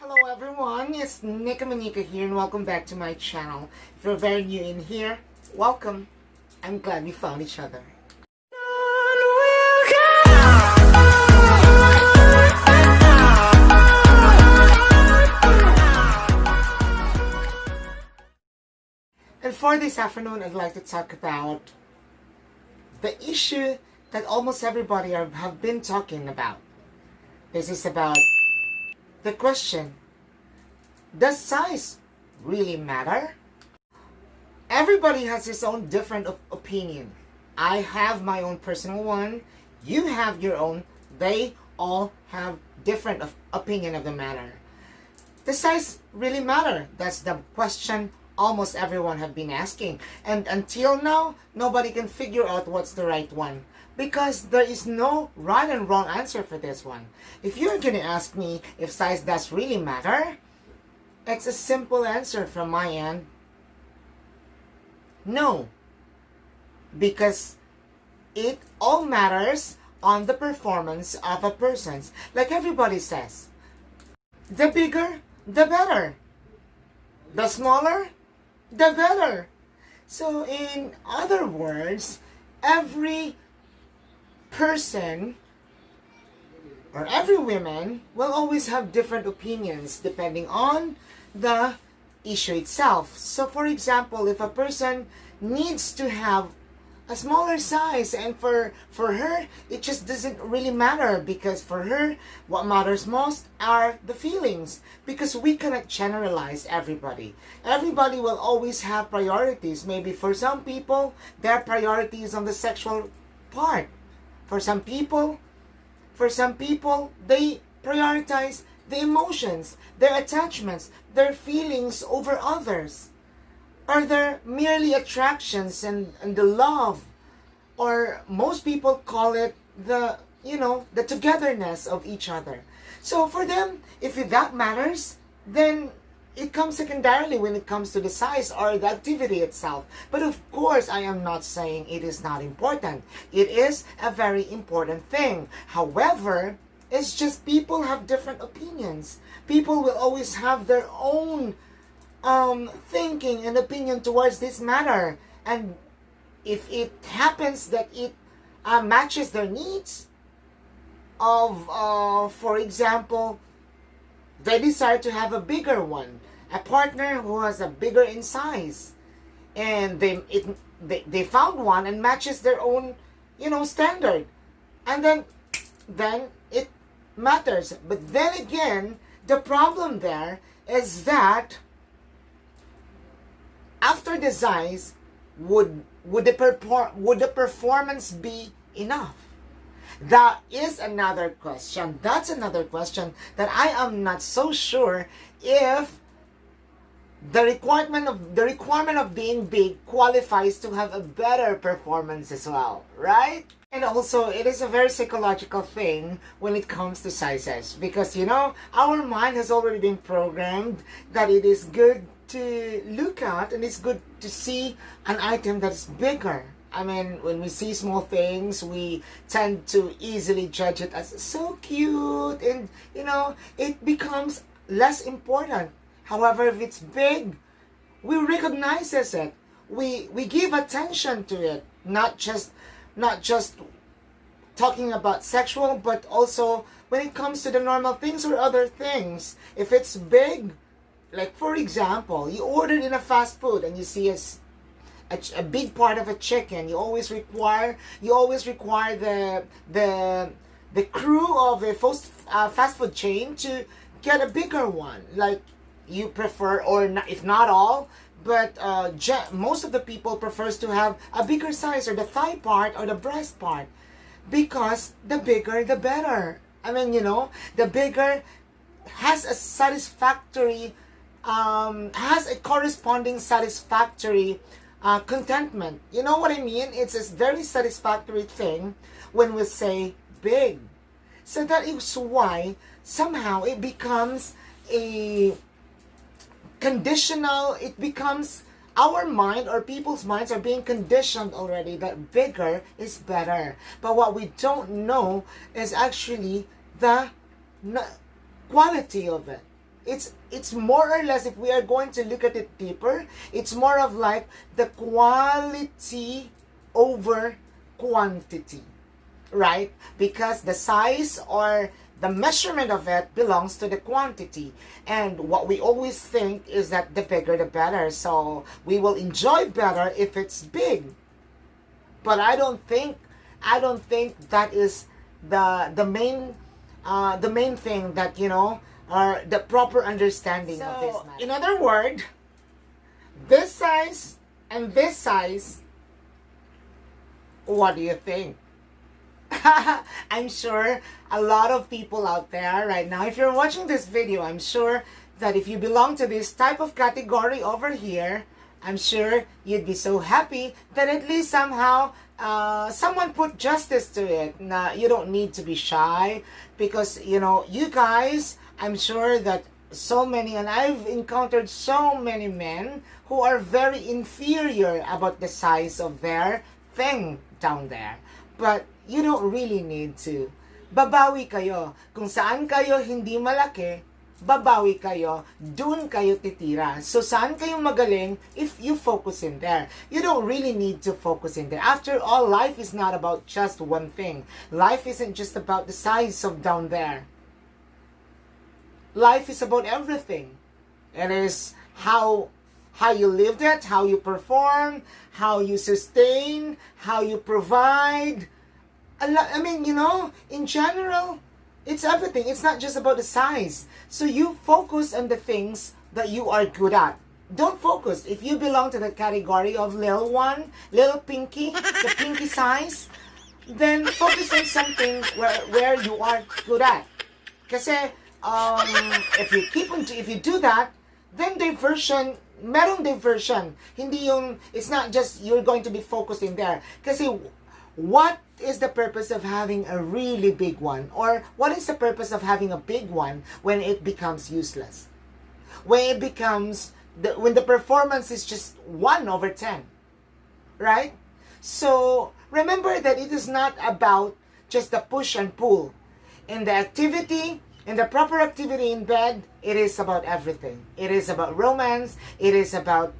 Hello everyone, it's Nika Manika here and welcome back to my channel. If you're very new in here, welcome. I'm glad we found each other. And for this afternoon, I'd like to talk about the issue that almost everybody have been talking about. This is about the question, does size really matter? Everybody has his own different opinion. I have my own personal one. You have your own. They all have different opinion of the matter. Does size really matter? That's the question almost everyone have been asking. And until now, nobody can figure out what's the right one. Because there is no right and wrong answer for this one. If you're going to ask me if size does really matter, it's a simple answer from my end. No. Because it all matters on the performance of a person. Like everybody says, the bigger, the better. The smaller, the better. So in other words, every person or every woman will always have different opinions depending on the issue itself. So for example, if a person needs to have a smaller size and for her it just doesn't really matter, because for her what matters most are the feelings, because we cannot generalize everybody. Everybody will always have priorities. Maybe for some people their priority is on the sexual part. For some people, they prioritize the emotions, their attachments, their feelings over others. Or they're merely attractions and the love. Or most people call it the togetherness of each other. So for them, if that matters, then it comes secondarily when it comes to the size or the activity itself. But of course, I am not saying it is not important. It is a very important thing. However, it's just people have different opinions. People will always have their own thinking and opinion towards this matter. And if it happens that it matches their needs of, for example, they decide to have a bigger one, a partner who has a bigger in size, and they found one and matches their own, standard, and then it matters. But then again, the problem there is that after the size, would the performance be enough? That is another question. That's another question that I am not so sure if the requirement of being big qualifies to have a better performance as well, right? And also, it is a very psychological thing when it comes to sizes, because our mind has already been programmed that it is good to look at and it's good to see an item that is bigger. I mean, when we see small things, we tend to easily judge it as so cute, and it becomes less important. However, if it's big, we recognize it. We give attention to it. Not just talking about sexual, but also when it comes to the normal things or other things. If it's big, like for example, you ordered in a fast food and you see a big part of a chicken, you always require the crew of a fast food chain to get a bigger one. Like you prefer, or not, if not all, but most of the people prefers to have a bigger size, or the thigh part or the breast part, because the bigger the better. I mean, the bigger has a satisfactory, has a corresponding satisfactory contentment. You know what I mean? It's a very satisfactory thing when we say big. So that is why somehow it becomes a conditional, it becomes our mind or people's minds are being conditioned already that bigger is better. But what we don't know is actually the quality of it. It's more or less, if we are going to look at it deeper, it's more of like the quality over quantity, right? Because the size or the measurement of it belongs to the quantity. And what we always think is that the bigger the better. So we will enjoy better if it's big. But I don't think that is the main thing that, you know, or the proper understanding of this matter. In other words, this size and this size, what do you think? I'm sure a lot of people out there right now, if you're watching this video, I'm sure that if you belong to this type of category over here, I'm sure you'd be so happy that at least somehow someone put justice to it. Now, you don't need to be shy because, you know, you guys, I'm sure that so many, and I've encountered so many men who are very inferior about the size of their thing down there. But you don't really need to. Babawi kayo. Kung saan kayo hindi malaki, babawi kayo, dun kayo titira. So saan kayo magaling if you focus in there? You don't really need to focus in there. After all, life is not about just one thing. Life isn't just about the size of down there. Life is about everything. It is how you lived it, how you perform, how you sustain, how you provide. I mean, you know, in general, it's everything. It's not just about the size. So you focus on the things that you are good at. Don't focus. If you belong to the category of little one, little pinky, the pinky size, then focus on something where you are good at. Kasi if you do that, then merong diversion. Hindi yung, it's not just you're going to be focused in there. Kasi what is the purpose of having a really big one? Or what is the purpose of having a big one when it becomes useless? When it becomes, when the performance is just 1/10, right? So remember that it is not about just the push and pull. In the activity, in the proper activity in bed, it is about everything. It is about romance. It is about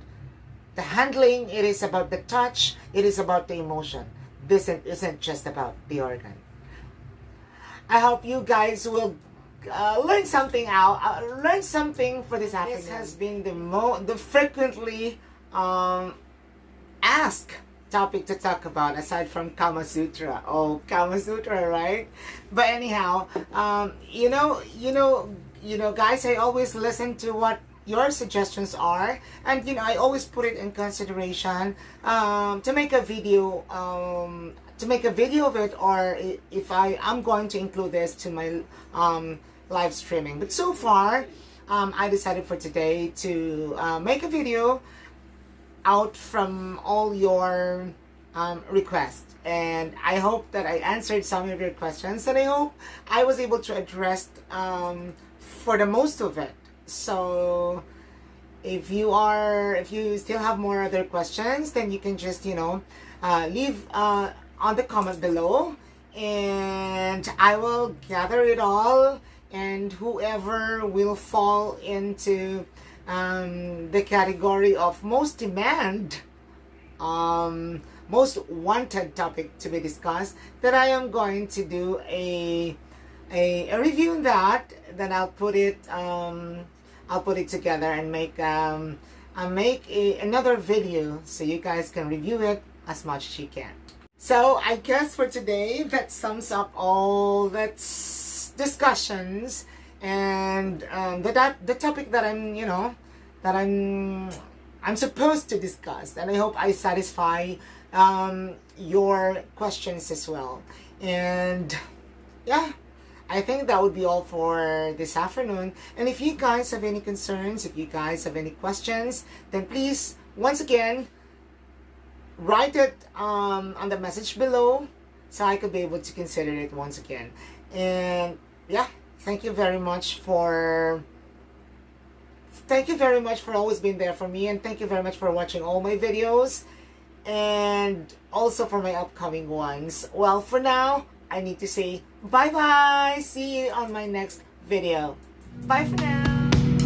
the handling. It is about the touch. It is about the emotion. This isn't just about the organ. I hope you guys will learn something learn something for this afternoon. This has been the frequently asked topic to talk about aside from Kama Sutra. Oh, Kama Sutra, right? But anyhow, you know, guys, I always listen to what your suggestions are, and you know, I always put it in consideration to make a video of it, or if I'm going to include this to my live streaming. But so far, I decided for today to make a video out from all your requests, and I hope that I answered some of your questions, and I hope I was able to address for the most of it. So if you still have more other questions, then you can just, you know, leave on the comment below, and I will gather it all, and whoever will fall into the category of most demand, most wanted topic to be discussed, that I am going to do a review on that. Then I'll put it together and make another video so you guys can review it as much as you can. So I guess for today that sums up all that's discussions and the topic that I'm supposed to discuss, and I hope I satisfy your questions as well. And yeah, I think that would be all for this afternoon. And if you guys have any concerns, if you guys have any questions, then please, once again, write it on the message below so I could be able to consider it once again. And yeah, thank you very much for always being there for me, and thank you very much for watching all my videos, and also for my upcoming ones. Well, for now, I need to say bye-bye. See you on my next video. Bye for now.